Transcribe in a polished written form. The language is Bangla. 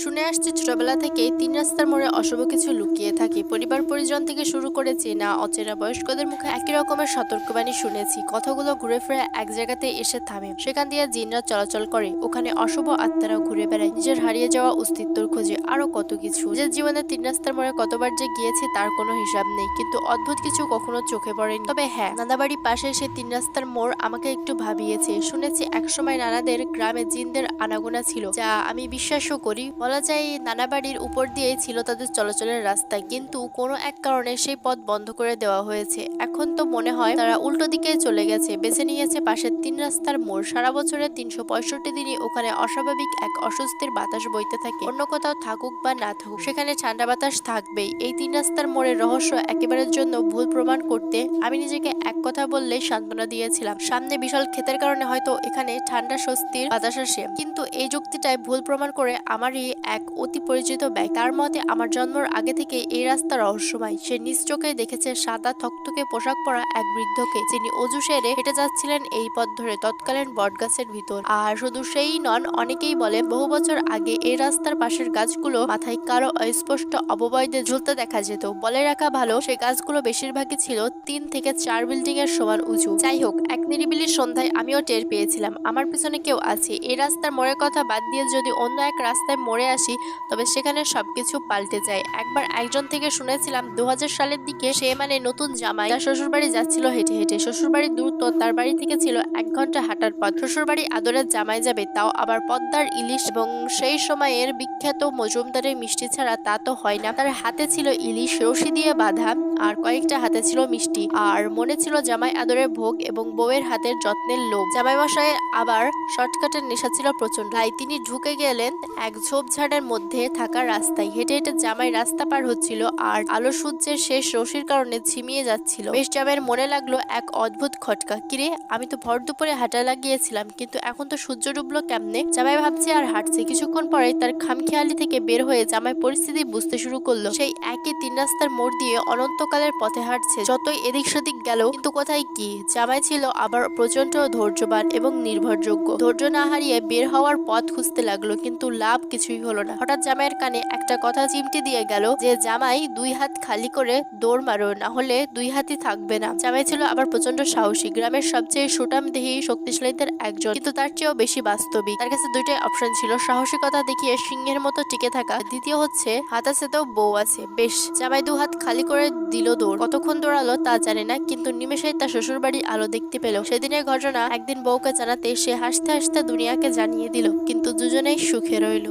শুনে আসছে ছোটবেলা থেকেই তিন রাস্তার মোড়ে অশুভ কিছু লুকিয়ে থাকে। পরিবার পরিজন থেকে শুরু করে চেনা অচেনা বয়স্কদের মুখে একই রকমের সতর্কবাণী শুনেছি। কথাগুলো ঘুরে ফিরে এক জায়গাতে এসে থামে। সেখান দিয়ে জিনরা চলাচল করে, ওখানে অশুভ আত্মারাও ঘুরে বেড়ায় নিজের হারিয়ে যাওয়া অস্তিত্বর খোঁজে। আরো কত কিছু। নিজের জীবনে তিন রাস্তার মোড়ে কতবার যে গিয়েছি তার কোনো হিসাব নেই, কিন্তু অদ্ভুত কিছু কখনো চোখে পড়েনি। তবে হ্যাঁ, নানাবাড়ির পাশে সে তিন রাস্তার মোড় আমাকে একটু ভাবিয়েছে। শুনেছি একসময় নানাদের গ্রামে জিনদের আনাগোনা ছিল, যা আমি বিশ্বাসও করি। বলা যায় নানাবাড়ির উপর দিয়েই ছিল তাদের চলাচলের রাস্তা, কিন্তু কোনো এক কারণে সেই পথ বন্ধ করে দেওয়া হয়েছে। এখন তো মনে হয় তারা উল্টো দিকে চলে গেছে, বেছে নিয়েছে পাশের তিন রাস্তার মোড়। সারা বছরের 365 দিনই ওখানে অস্বাভাবিক এক অস্বস্তির বাতাস বইতে থাকে। অন্য কোথাও থাকুক বা না থাকুক, সেখানে ঠান্ডা বাতাস থাকবেই। এই তিন রাস্তার মোড়ের রহস্য একেবারের জন্য ভুল প্রমাণ করতে আমি নিজেকে এক কথা বললে সান্ত্বনা দিয়েছিলাম, সামনে বিশাল ক্ষেতের কারণে হয়তো এখানে ঠান্ডা স্বস্তির বাতাস আসে। কিন্তু এই যুক্তিটাই ভুল প্রমাণ করে আমারই এক অতি পরিচিত ব্যক্তি। তার মতে আমার জন্মের আগে থেকে এই রাস্তা রহস্যময়। সে নিজ চোখে দেখেছে সাদা থকথকে পোশাক পরা এক বৃদ্ধকে, যিনি অজু সেরে হেঁটে যাচ্ছিলেন এই পথ ধরে তৎকালীন বটগাছের ভিতর। আর শুধু সেই নন, অনেকেই বলে বহু বছর আগে এই রাস্তার পাশের গাছগুলো মাথায় কারো অস্পষ্ট অবয়বে ঝুলতে দেখা যেত। বলে রাখা ভালো, সেই গাছগুলো বেশিরভাগই ছিল 3 থেকে 4 বিল্ডিং এর সমান উঁচু। যাই হোক, এক নিরিবিলি সন্ধ্যায় আমিও টের পেয়েছিলাম আমার পিছনে কেউ আছে। এই রাস্তার মোড়ের কথা বাদ দিয়ে যদি অন্য এক রাস্তায় মোড়ে আসি, তবে সেখানে সবকিছু পাল্টে যায়। একবার একজন থেকে শুনেছিলাম 2000 সালের দিকে সে মানে নতুন জামাই তার শ্বশুরবাড়ি যাচ্ছিল হেঁটে হেঁটে। শ্বশুরবাড়ির দূরত্ব তার বাড়ি থেকে ছিল 1 ঘন্টা হাঁটার পথ। শ্বশুরবাড়ি আদরের জামাই যাবে, তাও আবার পদ্মার ইলিশ এবং সেই সময়ের বিখ্যাত মজুমদারের মিষ্টি ছাড়া তা তো হয় না। তার হাতে ছিল ইলিশ রশি দিয়ে বাঁধা, আর কয়েকটা হাতে ছিল মিষ্টি, আর মনে ছিল জামাই আদরের ভোগ এবং বউয়ের হাতের যত্নের লোভ। জামাই মশাই আবার শর্টকাটের নেশা ছিল প্রচন্ড। তাই তিনি ঢুকে গেলেন এক ঝোপঝাড়ের মধ্যে থাকা রাস্তায়। হেঁটে হেঁটে জামাই রাস্তা পার হচ্ছিল, আর আলো সূর্যের শেষ রশির কারণে ঝিমিয়ে যাচ্ছিল। বেশ জামাইয়ের মনে লাগলো এক অদ্ভুত খটকা। কিরে, আমি তো ভর দুপুরে হাঁটা লাগিয়েছিলাম, কিন্তু এখন তো সূর্য ডুবলো কেমনে? জামাই ভাবছে আর হাঁটছে। কিছুক্ষণ পরে তার খামখেয়ালি থেকে বের হয়ে জামাই পরিস্থিতি বুঝতে শুরু করলো। সেই একই তিন রাস্তার মোড় দিয়ে অনন্তকালের পথে হাঁটছে। যতই এদিক সেদিক গেল, কিন্তু কোথায় কি। জামাই ছিল আবার প্রচন্ড ধৈর্যবান এবং নির্ভরযোগ্য। ধৈর্য না হারিয়ে বের হওয়ার পথ খুঁজতে লাগলো, কিন্তু লাভ কিছুই হলো না। হঠাৎ জামাইয়ের কানে একটা কথা চিমটি দিয়ে গেল যে জামাই 2 হাত খালি করে দৌড় মারো, না হলে 2 হাতই থাকবে না। জামাই ছিল আবার প্রচন্ড সাহসী, গ্রামের সবচেয়ে সুঠামদেহী শক্তিশালীদের একজন, কিন্তু তার চেয়েও বেশি বাস্তবিক। তার কাছে দুইটাই অপশন ছিল, সাহসিকতা দেখিয়ে সিংহের মতো টিকে থাকা, দ্বিতীয় হচ্ছে হাত আছে তো বউ আছে। বেশ, জামাই 2 হাত খালি করে দিল দৌড়। কতক্ষণ দৌড়ালো তা জানে না, কিন্তু নিমেষেই তার শ্বশুর বাড়ির আলো দেখতে পেল। সেদিনের ঘটনা একদিন বউকে জানাতে সে হাসতে হাসতে দুনিয়াকে জানিয়ে দিল, কিন্তু দুজনেই সুখে রইল।